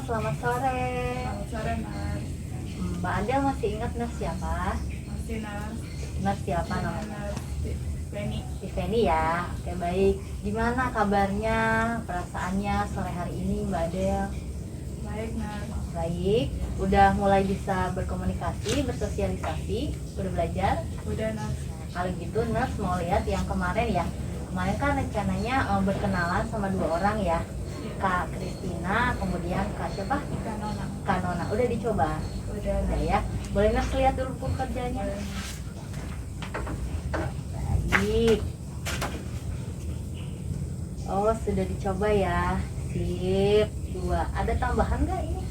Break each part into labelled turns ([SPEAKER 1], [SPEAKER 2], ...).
[SPEAKER 1] selamat sore.
[SPEAKER 2] Selamat sore, Mas.
[SPEAKER 1] Mbak Adel masih ingat nurse siapa?
[SPEAKER 2] Masih, Nas.
[SPEAKER 1] Nurse siapa namanya?
[SPEAKER 2] Nas Penny.
[SPEAKER 1] Tiffany ya. Oke, baik. Gimana kabarnya, perasaannya sore hari ini Mbak Adel?
[SPEAKER 2] Baik, Nas.
[SPEAKER 1] Baik. Udah mulai bisa berkomunikasi, bersosialisasi, udah belajar?
[SPEAKER 2] Udah, Nas.
[SPEAKER 1] Kalau gitu nurse mau lihat yang kemarin ya. Kemarin kan rencananya berkenalan sama 2 orang ya. Kak Kristina, kemudian Kak siapa?
[SPEAKER 2] Kanona.
[SPEAKER 1] Kak Nona. Udah dicoba?
[SPEAKER 2] Udah,
[SPEAKER 1] Udah
[SPEAKER 2] Nas.
[SPEAKER 1] ya. Boleh nurse lihat dulu pekerjaannya?
[SPEAKER 2] Boleh.
[SPEAKER 1] Baik. Oh, sudah dicoba ya. Sip. 2. Ada tambahan nggak ini?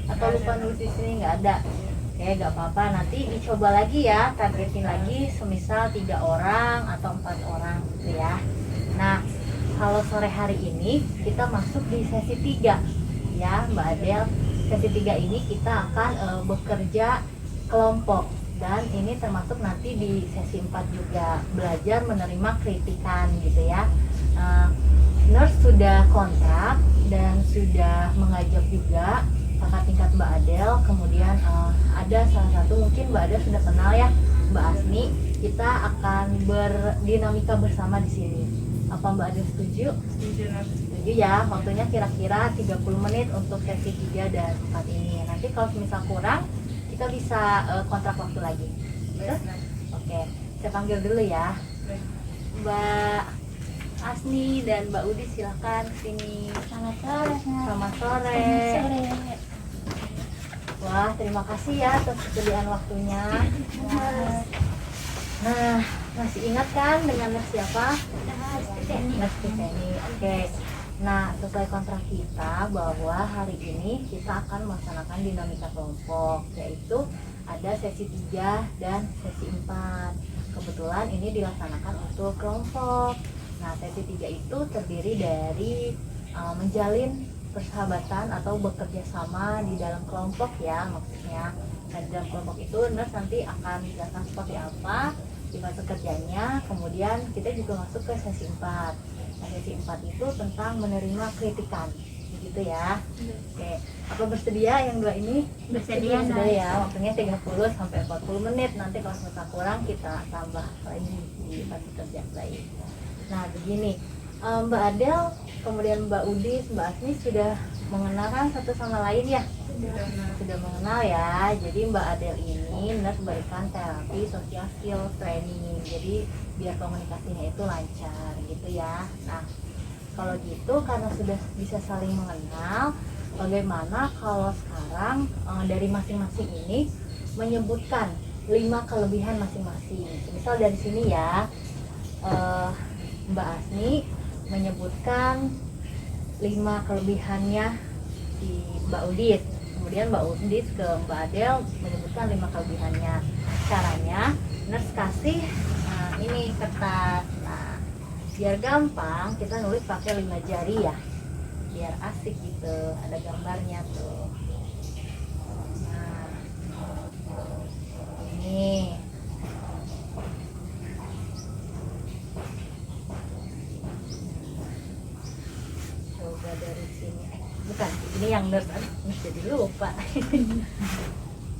[SPEAKER 1] Atau
[SPEAKER 2] Nggak
[SPEAKER 1] lupa
[SPEAKER 2] ada.
[SPEAKER 1] nulis di sini nggak ada? Oke, nggak apa-apa. Nanti dicoba lagi ya. Targetin lagi semisal 3 orang atau 4 orang gitu ya. Nah, kalau sore hari ini kita masuk di sesi 3 ya Mbak Adel. Sesi 3 ini kita akan bekerja kelompok. Dan ini termasuk nanti di sesi 4 juga belajar menerima kritikan gitu ya. Nurse sudah kontrak dan sudah mengajak juga kakak tingkat Mbak Adel. Kemudian ada salah satu mungkin Mbak Adel sudah kenal ya, Mbak Asmi. Kita akan berdinamika bersama di sini. Apa Mbak Adel setuju?
[SPEAKER 2] Setuju, Nas.
[SPEAKER 1] Setuju ya. Waktunya kira-kira 30 menit untuk sesi 3 dan 4 ini. Nanti kalau misal kurang kita bisa kontrak waktu lagi.
[SPEAKER 2] Baik, Nas.
[SPEAKER 1] Oke, saya panggil dulu ya.
[SPEAKER 2] Baik.
[SPEAKER 1] Mbak Asni dan Mbak Udi silahkan sini.
[SPEAKER 3] Selamat sore.
[SPEAKER 1] Selamat sore. Wah, terima kasih ya atas kesediaan waktunya. Nah, masih ingat kan dengan nurse siapa? Nurse Tiffany. Oke. Nah, sesuai kontrak kita bahwa hari ini kita akan melaksanakan dinamika kelompok, yaitu ada sesi 3 dan sesi 4. Kebetulan ini dilaksanakan untuk kelompok. Nah, sesi 3 itu terdiri dari menjalin persahabatan atau bekerja sama di dalam kelompok ya maksudnya. Nah, di dalam kelompok itu nurse nanti akan menjelaskan seperti apa di fase kerjanya. Kemudian kita juga masuk ke sesi 4. Nah, sesi 4 itu tentang menerima kritikan gitu ya. Oke, apa bersedia yang 2 ini?
[SPEAKER 3] Bersedia,
[SPEAKER 1] Sudah
[SPEAKER 3] Nas.
[SPEAKER 1] ya, waktunya 30 sampai 40 menit. Nanti kalau misalnya kurang kita tambah lagi di fase kerja. Baik. Nah, begini, Mbak Adel, kemudian Mbak Udi, Mbak Asmi sudah mengenalkan satu sama lain ya?
[SPEAKER 2] Udah, Nas.
[SPEAKER 1] Sudah mengenal ya. Jadi Mbak Adel ini nurse berikan terapi social skill training. Jadi biar komunikasinya itu lancar gitu ya. Nah, kalau gitu karena sudah bisa saling mengenal, bagaimana kalau sekarang dari masing-masing ini menyebutkan 5 kelebihan masing-masing. Misal dari sini ya, Mbak Asni menyebutkan 5 kelebihannya di Mbak Udit. Kemudian Mbak Udit ke Mbak Adel menyebutkan 5 kelebihannya. Caranya nurse kasih ini kertas. Nah, biar gampang kita nulis pakai 5 jari ya. Biar asik gitu, ada gambarnya tuh. Nah, ini coba dari sini. Bukan, ini yang nurse, jadi lupa.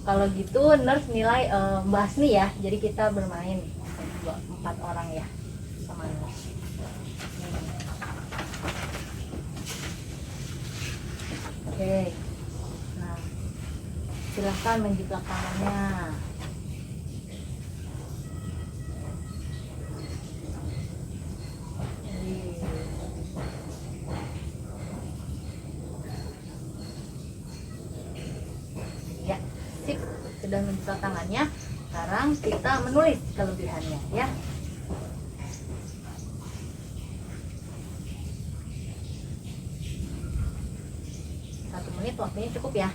[SPEAKER 1] Kalau gitu nurse nilai Mbak Asmi ya. Jadi kita bermain 4 orang ya sama nurse. Oke. Nah, silahkan menjiplak tangannya. Ya, sip. Sudah menjiplak tangannya. Sekarang kita menulis kelebihannya ya. Satu menit waktunya cukup ya.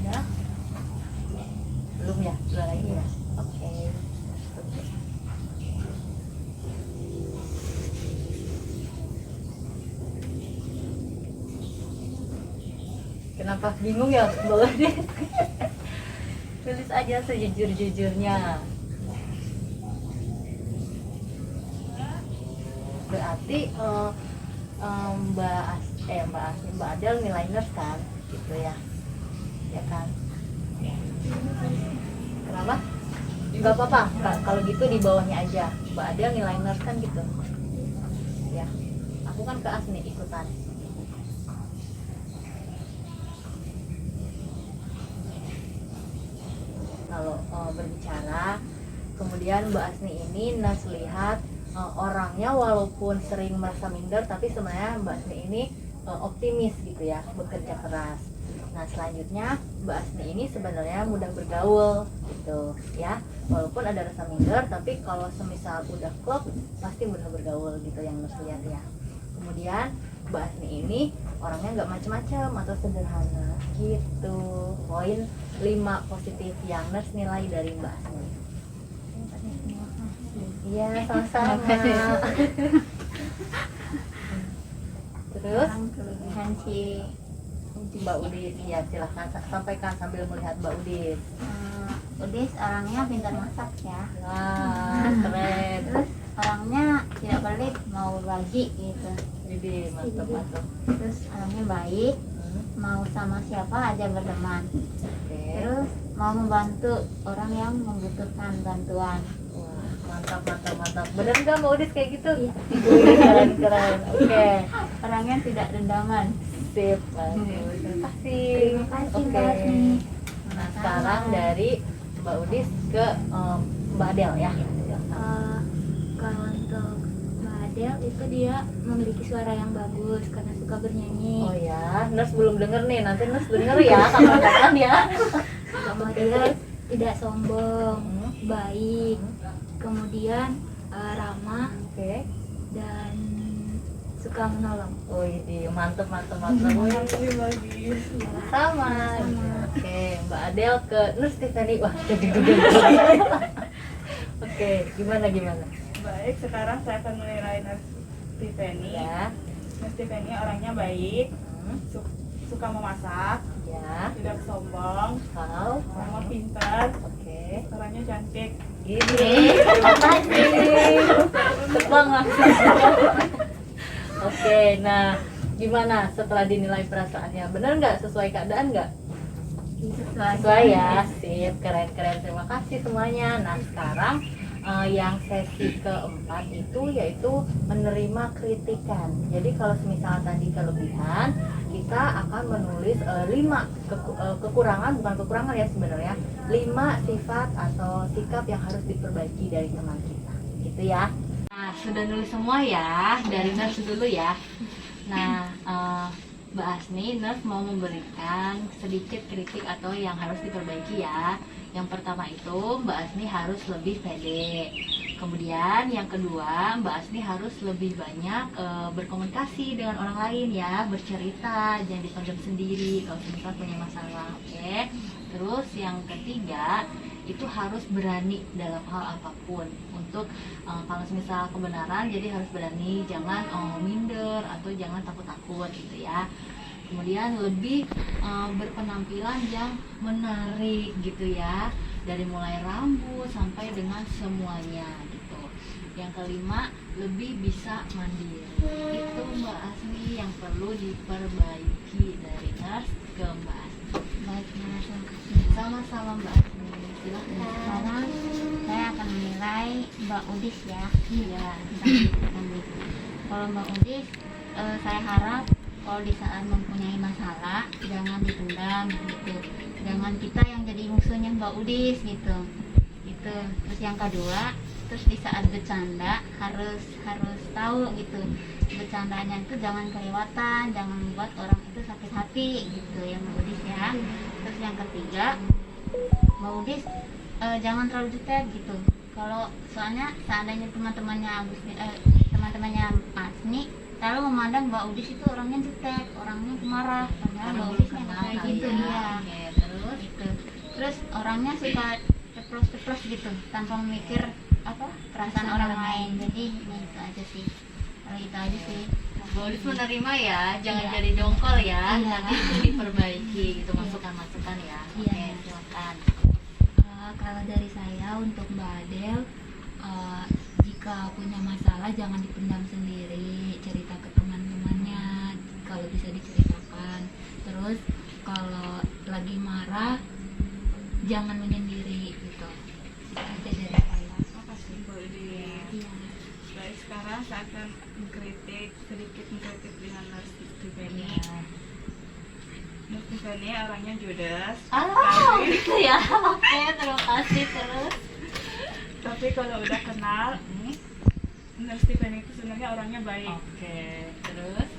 [SPEAKER 1] Ya. Belum ya? Dua lagi ya? Oke. Oke. Kenapa bingung ya Mbak Ade? Tulis aja sejujur-jujurnya. Berarti Mbak Adel nilai nurse kan? Gitu ya? Ya kan? Kenapa? Gak apa-apa, kalau gitu di bawahnya aja. Mbak Adel nilai nurse kan gitu. Ya, aku kan ke nih ikutan. Kalau berbicara, kemudian Mbak Asni ini Nas lihat orangnya walaupun sering merasa minder, tapi sebenarnya Mbak Asni ini optimis gitu ya, bekerja keras. Nah selanjutnya Mbak Asni ini sebenarnya mudah bergaul gitu ya, walaupun ada rasa minder, tapi kalau semisal udah klop pasti mudah bergaul gitu yang Nas lihat ya. Kemudian Mbak Asni ini orangnya nggak macam-macam atau sederhana gitu. Poin 5 positif yang Nurse nilai dari Mbak Asni. Iya, sama-sama. Terus
[SPEAKER 3] kelebihan si
[SPEAKER 1] Mbak Udis, ya silahkan sampaikan sambil melihat Mbak Udis.
[SPEAKER 3] Udis orangnya pintar masak ya.
[SPEAKER 1] Wah, keren.
[SPEAKER 3] Terus orangnya tidak pelit, mau berbagi gitu.
[SPEAKER 1] Jadi mantap.
[SPEAKER 3] Terus orangnya baik, mau sama siapa aja berteman.
[SPEAKER 1] Oke.
[SPEAKER 3] Terus mau membantu orang yang membutuhkan bantuan.
[SPEAKER 1] Wah, mantap. Bener nggak Mbak Udis kayak gitu?
[SPEAKER 3] Iya.
[SPEAKER 1] Keren. Oke.
[SPEAKER 3] Orangnya tidak dendaman.
[SPEAKER 1] Sip, bagus. Terima kasih.
[SPEAKER 3] Terima kasih
[SPEAKER 1] Oke.
[SPEAKER 3] Mbak Asni.
[SPEAKER 1] Nah sekarang dari Mbak Udis ke Mbak Adel ya.
[SPEAKER 3] Kalau untuk Mbak Adel itu dia memiliki suara yang bagus karena suka bernyanyi.
[SPEAKER 1] Oh ya, Nurse belum denger nih, nanti Nurse denger ya kapan-kapan ya.
[SPEAKER 3] Kemudian tidak sombong,
[SPEAKER 1] Hmm.
[SPEAKER 3] baik, kemudian ramah
[SPEAKER 1] Oke.
[SPEAKER 3] dan suka menolong.
[SPEAKER 1] Oh ini mantep.
[SPEAKER 2] Makasih lagi.
[SPEAKER 1] Sama. Oke, Mbak Adel ke Nurse Tiffany. Wah, deg-degan. Oke, gimana?
[SPEAKER 2] Baik, sekarang saya akan menilai Nurse Tiffany.
[SPEAKER 1] Ya.
[SPEAKER 2] Nurse Tiffany orangnya baik,
[SPEAKER 1] Hmm.
[SPEAKER 2] suka memasak,
[SPEAKER 1] Ya.
[SPEAKER 2] tidak sombong,
[SPEAKER 1] Kau.
[SPEAKER 2] sama pintar,
[SPEAKER 1] Oke.
[SPEAKER 2] orangnya cantik.
[SPEAKER 1] Gini. Terima kasih. Tebang langsung. Oke, nah gimana setelah dinilai perasaannya? Bener nggak? Sesuai keadaan nggak? Sesuai ya, sip, keren. Terima kasih semuanya. Nah sekarang yang sesi keempat itu yaitu menerima kritikan. Jadi kalau misalnya tadi kelebihan, kita akan menulis 5 kekurangan, bukan kekurangan ya sebenarnya, 5 sifat atau sikap yang harus diperbaiki dari teman kita, gitu ya. Nah sudah nulis semua ya, dari Nurse dulu ya. Nah Mbak Asni, Nurse mau memberikan sedikit kritik atau yang harus diperbaiki ya. Yang pertama itu Mbak Asni harus lebih pede. Kemudian yang kedua, Mbak Asni harus lebih banyak berkomunikasi dengan orang lain ya, bercerita, jangan dipendam sendiri kalau misalnya punya masalah, oke? Terus yang ketiga, itu harus berani dalam hal apapun. Untuk kalau misal kebenaran, jadi harus berani, jangan minder atau jangan takut-takut gitu ya. Kemudian lebih berpenampilan yang menarik gitu ya, dari mulai rambut sampai dengan semuanya gitu. Yang kelima, lebih bisa mandiri. Itu Mbak Asni yang perlu diperbaiki dari Nurse ke Mbak Asni.
[SPEAKER 3] Baik, terima kasih.
[SPEAKER 1] Sama-sama Mbak Asni, silahkan.
[SPEAKER 3] Sekarang saya akan menilai Mbak Udis ya.
[SPEAKER 1] Iya.
[SPEAKER 3] Kalau Mbak Udis, saya harap kalau di saat mempunyai masalah jangan dipendam gitu, jangan kita yang jadi musuhnya Mbak Udis gitu. Terus yang kedua, terus di saat bercanda harus tahu gitu, bercandanya itu jangan kelewatan, jangan membuat orang itu sakit hati gitu ya Mbak Udis ya. Terus yang ketiga, Mbak Udis jangan terlalu jutek gitu. Kalau soalnya seandainya teman-temannya Asni lalu memandang Mbak Udis itu orangnya jutek, orangnya pemarah, padahal Mbak Udis yang kayak gitu ya.
[SPEAKER 1] Oke, terus
[SPEAKER 3] terus orangnya suka ceplos gitu tanpa memikir apa perasaan orang lain. Jadi itu aja sih, kalau itu aja sih.
[SPEAKER 1] Boleh menerima ya, jangan
[SPEAKER 3] Iya.
[SPEAKER 1] jadi dongkol ya,
[SPEAKER 3] Iya.
[SPEAKER 1] nanti itu diperbaiki gitu, masukan-masukan ya.
[SPEAKER 3] Iya.
[SPEAKER 1] Oke, silakan.
[SPEAKER 3] Kalau dari saya untuk Mbak Adel, jika punya masalah jangan dipendam sendiri, cerita ke teman-temannya kalau bisa diceritakan. Terus kalau lagi marah jangan menyendiri gitu. Itu aja dari saya.
[SPEAKER 2] Makasih Bu Udi.
[SPEAKER 3] Iya.
[SPEAKER 2] Baik, sekarang saya akan sedikit mengkritik dengan Nurse Tiffany.
[SPEAKER 1] Iya.
[SPEAKER 2] Nurse Tiffany orangnya judes.
[SPEAKER 1] Oh, gitu ya. Oke, terima kasih terus.
[SPEAKER 2] Tapi kalau udah kenal, Nurse Tiffany itu sebenarnya orangnya baik.
[SPEAKER 1] Oke, terus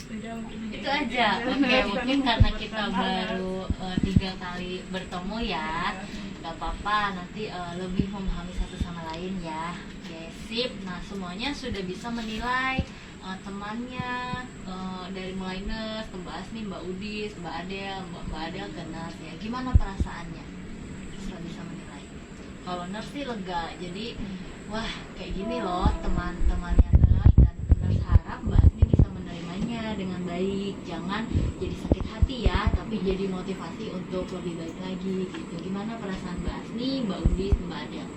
[SPEAKER 2] Udah mungkin hanya
[SPEAKER 1] itu aja. Oke, mungkin karena kita baru 3 kali bertemu ya, nggak apa-apa. Nanti lebih memahami satu sama lain ya. Oke, sip. Nah, semuanya sudah bisa menilai temannya, dari mulai Nurse ke Mbak Asni, Mbak Udis, Mbak Adel, Mbak Adel ke Nurse ya. Gimana perasaannya? Sudah bisa menilai. Kalau Nurse sih lega. Jadi wah, kayak gini loh teman-temannya Nurse, dan Nurse harap Mbak Asni bisa menerimanya dengan baik. Jangan jadi sakit hati ya, tapi jadi motivasi untuk lebih baik lagi gitu. Gimana perasaan Mbak Asni, Mbak Udis, Mbak Adel?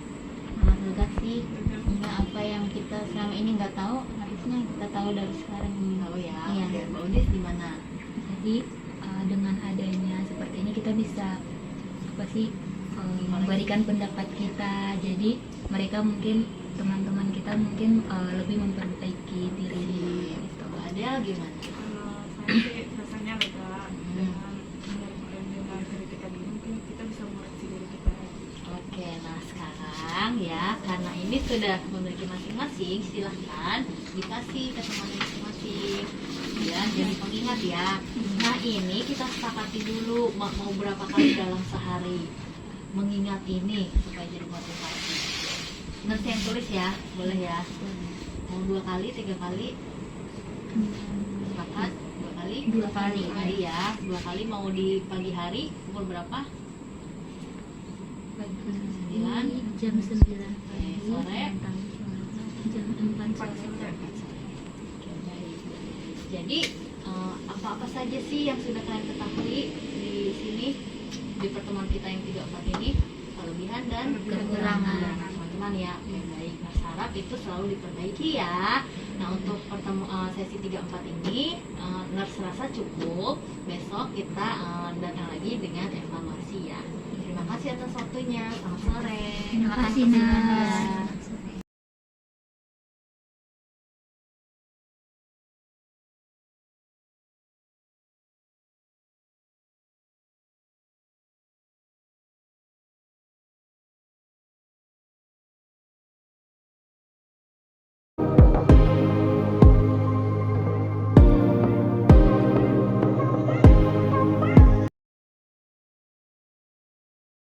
[SPEAKER 3] Sangat lega sih. Sehingga apa yang kita selama ini nggak tahu harusnya kita tahu dari sekarang ini.
[SPEAKER 1] Tahu ya.
[SPEAKER 3] Iya.
[SPEAKER 1] Oke, Mbak Udis gimana?
[SPEAKER 3] Jadi dengan adanya seperti ini kita bisa apa sih memberikan pendapat kita. Jadi mereka mungkin teman-teman kita mungkin lebih memperbaiki diri gitu.
[SPEAKER 1] Mbak Adel gimana?
[SPEAKER 2] Kalau saya sih rasanya lega dengan kritikan ini, mungkin kita bisa mengoreksi diri kita.
[SPEAKER 1] Oke, nah sekarang ya, karena ini sudah memiliki masing-masing, silahkan dikasih ke temannya masing-masing ya, jadi pengingat ya. Nah ini kita sepakati dulu mau berapa kali dalam sehari mengingat ini supaya jadi motivasi. Nurse yang tulis ya, boleh ya. Mau 2 kali, 3 kali, sepakat 2 kali?
[SPEAKER 3] 2 kali.
[SPEAKER 1] 2 kali ya, 2 kali. Mau di pagi hari pukul berapa?
[SPEAKER 3] Jam 9 pagi,
[SPEAKER 1] Sore?
[SPEAKER 3] jam 4 sore.
[SPEAKER 1] Oke, baik. Jadi apa-apa saja sih yang sudah kalian ketahui di sini, di pertemuan kita yang 34 ini, kelebihan dan
[SPEAKER 3] Kekurangan.
[SPEAKER 1] teman-teman ya. Oke, baik. Nah, saraf itu selalu diperbaiki ya. Nah, untuk sesi 34 ini Nurse rasa cukup. Besok kita datang lagi dengan evaluasi ya. Terima kasih atas waktunya. Selamat sore.
[SPEAKER 3] Terima kasih, Nurse.